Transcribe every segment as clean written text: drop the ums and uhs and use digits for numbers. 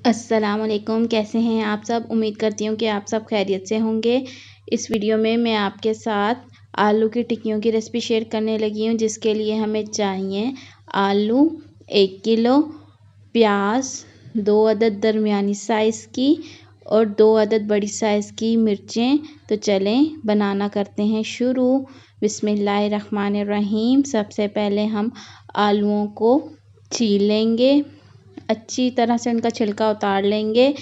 अस्सलामुअलैकुम, कैसे हैं आप सब। उम्मीद करती हूँ कि आप सब खैरियत से होंगे। इस वीडियो में मैं आपके साथ आलू की टिक्कियों की रेसिपी शेयर करने लगी हूँ, जिसके लिए हमें चाहिए आलू 1 किलो, प्याज 2 अदद दरमियानी साइज़ की और 2 अदद बड़ी साइज़ की मिर्चें। तो चलें बनाना करते हैं शुरू। बिस्मिल्लाहिर्रहमानिर्रहीम। सबसे पहले हम आलूओं को छील लेंगे, अच्छी तरह से उनका छिलका उतार लेंगे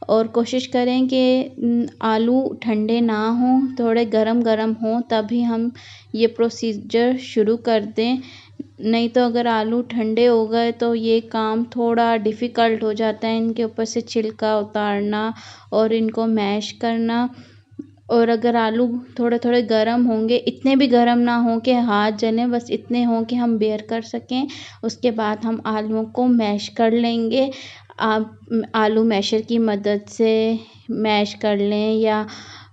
और कोशिश करें कि आलू ठंडे ना हों, थोड़े गरम गरम हों, तभी हम ये प्रोसीजर शुरू कर दें। नहीं तो अगर आलू ठंडे हो गए तो ये काम थोड़ा डिफ़िकल्ट हो जाता है, इनके ऊपर से छिलका उतारना और इनको मैश करना। और अगर आलू थोड़े थोड़े गरम होंगे, इतने भी गरम ना हों कि हाथ जलें, बस इतने हों कि हम बेयर कर सकें। उसके बाद हम आलूओं को मैश कर लेंगे। आप आलू मैशर की मदद से मैश कर लें या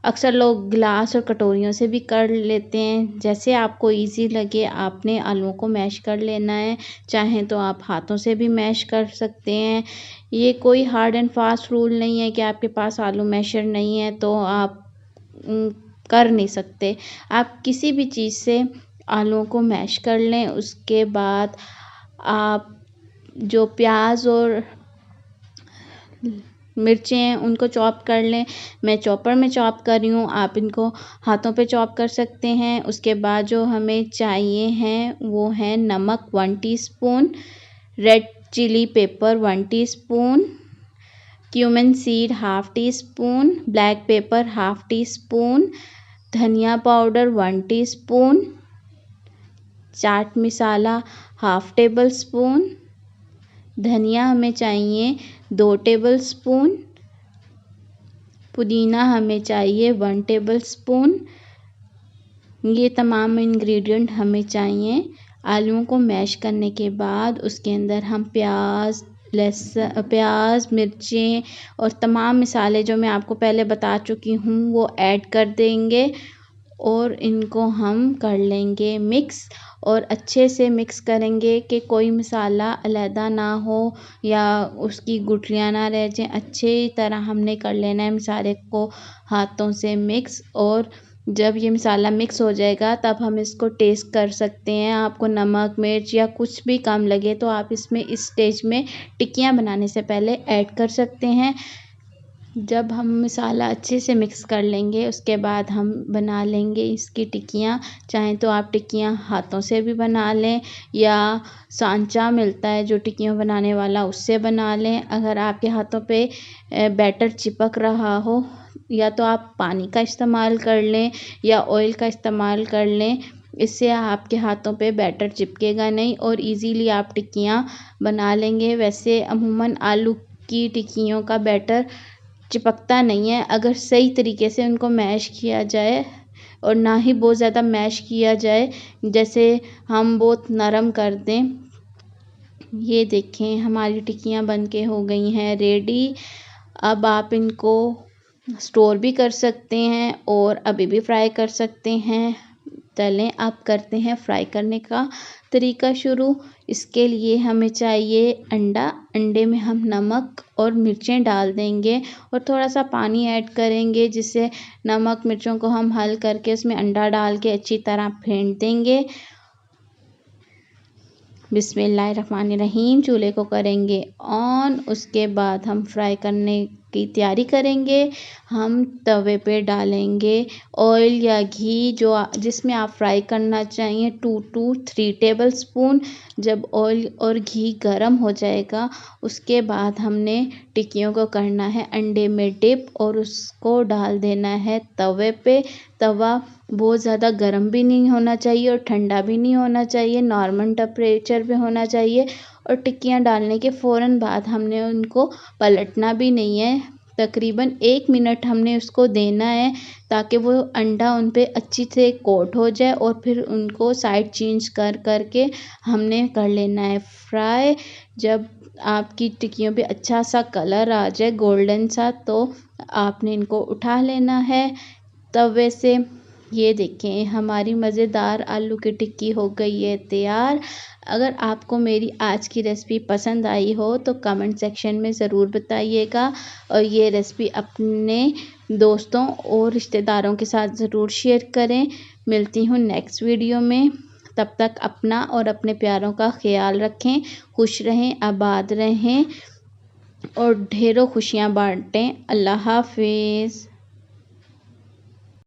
अक्सर लोग गिलास और कटोरियों से भी कर लेते हैं, जैसे आपको इजी लगे आपने आलूओं को मैश कर लेना है। चाहें तो आप हाथों से भी मैश कर सकते हैं। ये कोई हार्ड एंड फास्ट रूल नहीं है कि आपके पास आलू मैशर नहीं है तो आप कर नहीं सकते। आप किसी भी चीज़ से आलूओं को मैश कर लें। उसके बाद आप जो प्याज और मिर्चें हैं उनको चॉप कर लें। मैं चॉपर में चॉप कर रही हूँ, आप इनको हाथों पे चॉप कर सकते हैं। उसके बाद जो हमें चाहिए हैं वो है नमक 1 teaspoon, red chilli pepper 1 teaspoon, cumin seed 1/2 teaspoon, black pepper 1/2 teaspoon, धनिया powder 1 teaspoon, chaat masala 1/2 tablespoon, धनिया हमें चाहिए 2 टेबल स्पून, पुदीना हमें चाहिए 1 टेबल स्पून। ये तमाम इंग्रेडिएंट हमें चाहिए। आलूओं को मैश करने के बाद उसके अंदर हम प्याज, प्याज, मिर्चें और तमाम मसाले जो मैं आपको पहले बता चुकी हूँ वो ऐड कर देंगे और इनको हम कर लेंगे मिक्स। और अच्छे से मिक्स करेंगे कि कोई मसाला अलहदा ना हो या उसकी गुठलियाँ ना रह जाएं। अच्छी तरह हमने कर लेना है मसाले को हाथों से मिक्स। और जब ये मसाला मिक्स हो जाएगा तब हम इसको टेस्ट कर सकते हैं। आपको नमक, मिर्च या कुछ भी कम लगे तो आप इसमें इस स्टेज में टिक्कियाँ बनाने से पहले ऐड कर सकते हैं। जब हम मसाला अच्छे से मिक्स कर लेंगे उसके बाद हम बना लेंगे इसकी टिक्कियाँ। चाहें तो आप टिक्कियाँ हाथों से भी बना लें या सांचा मिलता है जो टिक्कियाँ बनाने वाला, उससे बना लें। अगर आपके हाथों पे बैटर चिपक रहा हो या तो आप पानी का इस्तेमाल कर लें या ऑयल का इस्तेमाल कर लें, इससे आपके हाथों पे बैटर चिपकेगा नहीं और इजीली आप टिक्कियाँ बना लेंगे। वैसे अमूमन आलू की टिक्कियों का बैटर चिपकता नहीं है अगर सही तरीके से उनको मैश किया जाए और ना ही बहुत ज़्यादा मैश किया जाए, जैसे हम बहुत नरम कर दें। ये देखें हमारी टिक्कियाँ बनके हो गई हैं रेडी। अब आप इनको स्टोर भी कर सकते हैं और अभी भी फ्राई कर सकते हैं। चलें अब करते हैं फ्राई करने का तरीका शुरू। इसके लिए हमें चाहिए अंडा। अंडे में हम नमक और मिर्चें डाल देंगे और थोड़ा सा पानी ऐड करेंगे, जिससे नमक मिर्चों को हम हल करके उसमें अंडा डाल के अच्छी तरह फेंट देंगे। बिस्मिल्लाहिर्रहमानिर्रहीम। चूल्हे को करेंगे ऑन। उसके बाद हम फ्राई करने की तैयारी करेंगे। हम तवे पे डालेंगे ऑयल या घी, जो जिसमें आप फ्राई करना चाहिए, 2 to 3 टेबल स्पून। जब ऑयल और घी गर्म हो जाएगा उसके बाद हमने टिक्कियों को करना है अंडे में डिप और उसको डाल देना है तवे पे। तवा बहुत ज़्यादा गर्म भी नहीं होना चाहिए और ठंडा भी नहीं होना चाहिए, नॉर्मल टेम्परेचर पे होना चाहिए। और टिक्कियाँ डालने के फ़ौरन बाद हमने उनको पलटना भी नहीं है। तकरीबन 1 मिनट हमने उसको देना है ताकि वो अंडा उन पे अच्छी से कोट हो जाए और फिर उनको साइड चेंज कर कर के हमने कर लेना है फ्राई। जब आपकी टिक्कियों पे अच्छा सा कलर आ जाए गोल्डन सा, तो आपने इनको उठा लेना है तवे से। ये देखें हमारी मज़ेदार आलू की टिक्की हो गई है तैयार। अगर आपको मेरी आज की रेसिपी पसंद आई हो तो कमेंट सेक्शन में ज़रूर बताइएगा और ये रेसिपी अपने दोस्तों और रिश्तेदारों के साथ ज़रूर शेयर करें। मिलती हूँ नेक्स्ट वीडियो में, तब तक अपना और अपने प्यारों का ख्याल रखें। खुश रहें, आबाद रहें और ढेरों खुशियाँ बांटें। अल्लाह हाफिज़।